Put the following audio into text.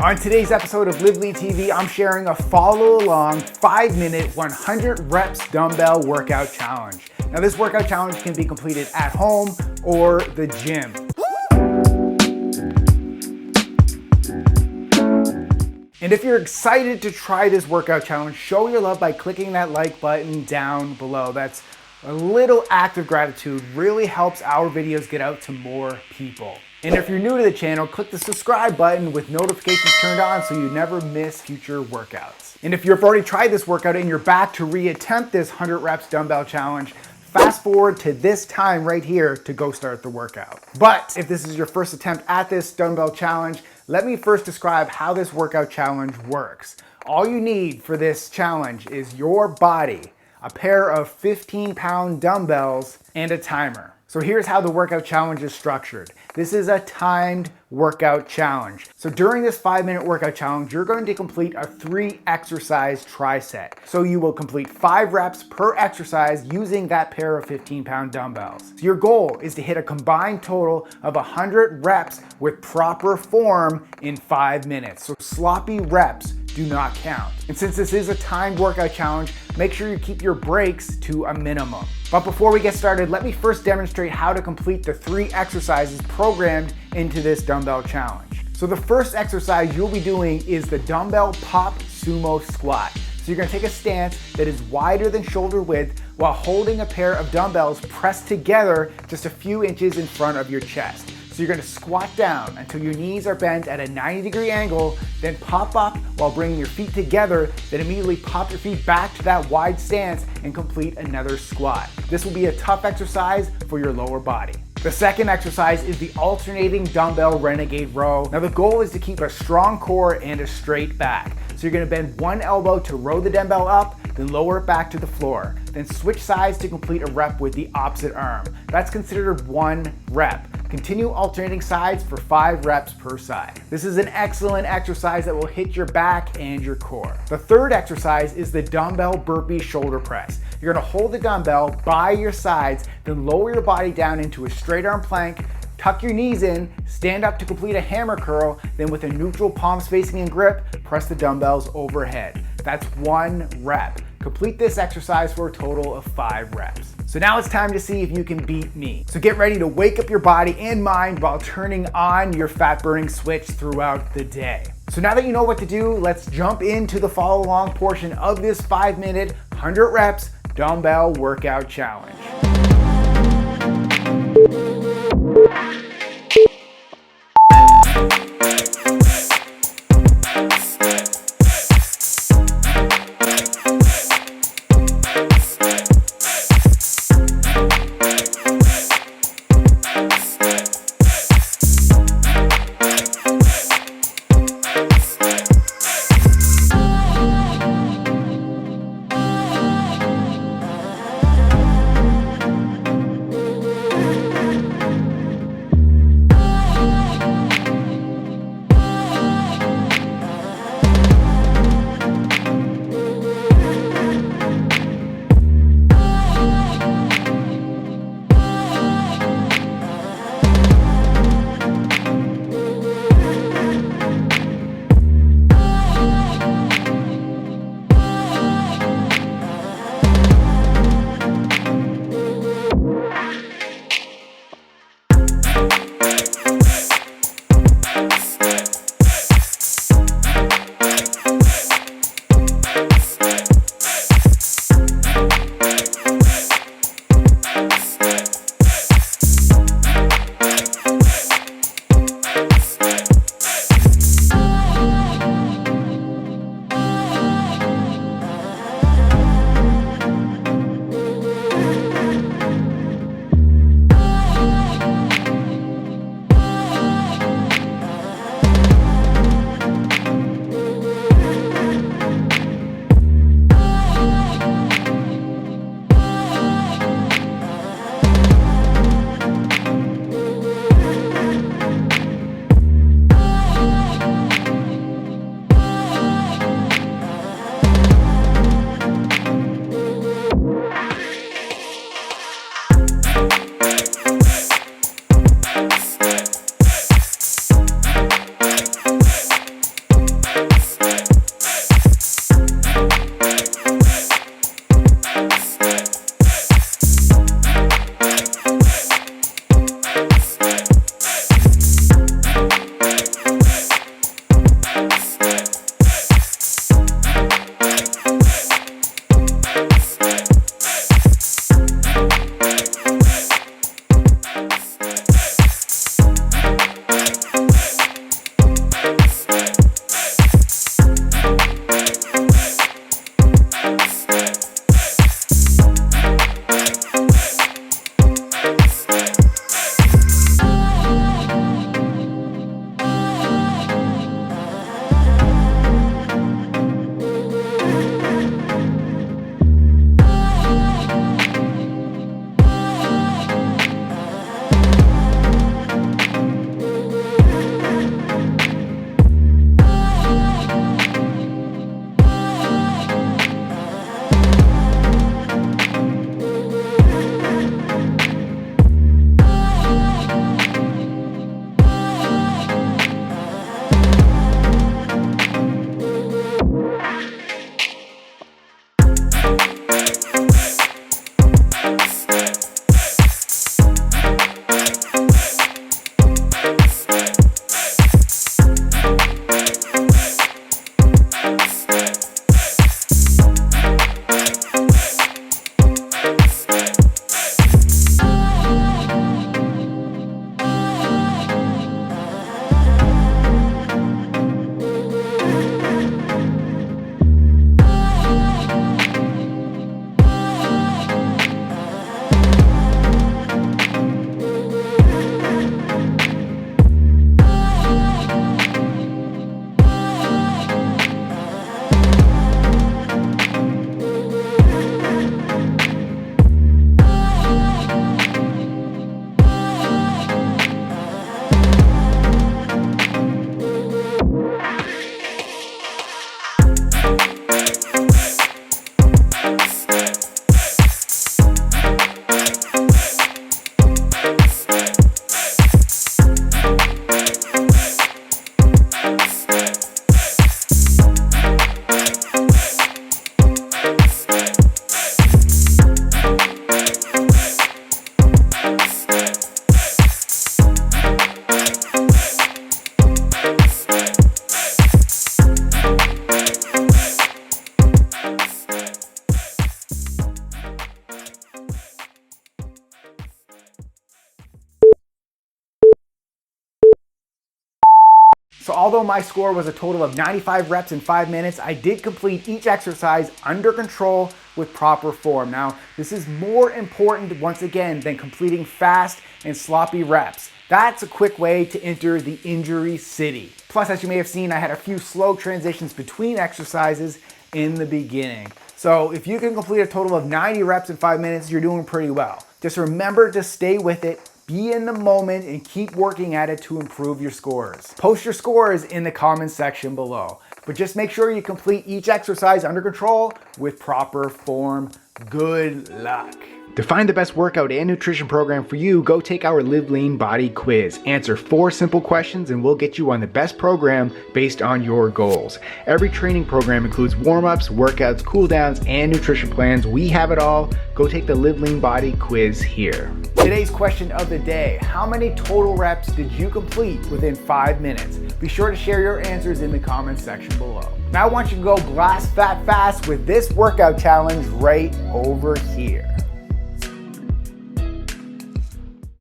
On today's episode of LiveLeanTV, I'm sharing a follow-along 5-minute 100 reps dumbbell workout challenge. Now this workout challenge can be completed at home or the gym. And if you're excited to try this workout challenge, show your love by clicking that like button down below. That's a little act of gratitude, really helps our videos get out to more people. And if you're new to the channel, click the subscribe button with notifications turned on so you never miss future workouts. And if you've already tried this workout and you're back to reattempt this 100 reps dumbbell challenge, fast forward to this time right here to go start the workout. But if this is your first attempt at this dumbbell challenge, let me first describe how this workout challenge works. All you need for this challenge is your body, a pair of 15-pound dumbbells, and a timer. So here's how the workout challenge is structured. This is a timed workout challenge. So during this 5-minute workout challenge, you're going to complete a 3-exercise triset. So you will complete 5 reps per exercise using that pair of 15-pound dumbbells. So your goal is to hit a combined total of 100 reps with proper form in 5 minutes. So sloppy reps do not count. And since this is a timed workout challenge, make sure you keep your breaks to a minimum. But before we get started, let me first demonstrate how to complete the 3 exercises programmed into this dumbbell challenge. So the first exercise you'll be doing is the dumbbell pop sumo squat. So you're gonna take a stance that is wider than shoulder width while holding a pair of dumbbells pressed together just a few inches in front of your chest. So you're gonna squat down until your knees are bent at a 90-degree angle, then pop up while bringing your feet together, then immediately pop your feet back to that wide stance and complete another squat. This will be a tough exercise for your lower body. The second exercise is the alternating dumbbell Renegade row. Now the goal is to keep a strong core and a straight back. So you're gonna bend one elbow to row the dumbbell up, then lower it back to the floor. Then switch sides to complete a rep with the opposite arm. That's considered 1 rep. Continue alternating sides for 5 reps per side. This is an excellent exercise that will hit your back and your core. The third exercise is the dumbbell burpee shoulder press. You're gonna hold the dumbbell by your sides, then lower your body down into a straight arm plank, tuck your knees in, stand up to complete a hammer curl, then with a neutral palms facing in grip, press the dumbbells overhead. That's 1 rep. Complete this exercise for a total of 5 reps. So now it's time to see if you can beat me. So get ready to wake up your body and mind while turning on your fat burning switch throughout the day. So now that you know what to do, let's jump into the follow along portion of this 5-minute 100 reps dumbbell workout challenge. although my score was a total of 95 reps in 5 minutes, I did complete each exercise under control with proper form. Now, this is more important, once again, than completing fast and sloppy reps. That's a quick way to enter the injury city. Plus, as you may have seen, I had a few slow transitions between exercises in the beginning. So if you can complete a total of 90 reps in 5 minutes, you're doing pretty well. Just remember to stay with it, be in the moment, and keep working at it to improve your scores. Post your scores in the comments section below. But just make sure you complete each exercise under control with proper form. Good luck. To find the best workout and nutrition program for you, go take our Live Lean Body quiz. Answer 4 simple questions and we'll get you on the best program based on your goals. Every training program includes warm-ups, workouts, cool downs, and nutrition plans. We have it all. Go take the Live Lean Body quiz here. Today's question of the day: how many total reps did you complete within 5 minutes? Be sure to share your answers in the comments section below. Now I want you to go blast fat fast with this workout challenge right over here.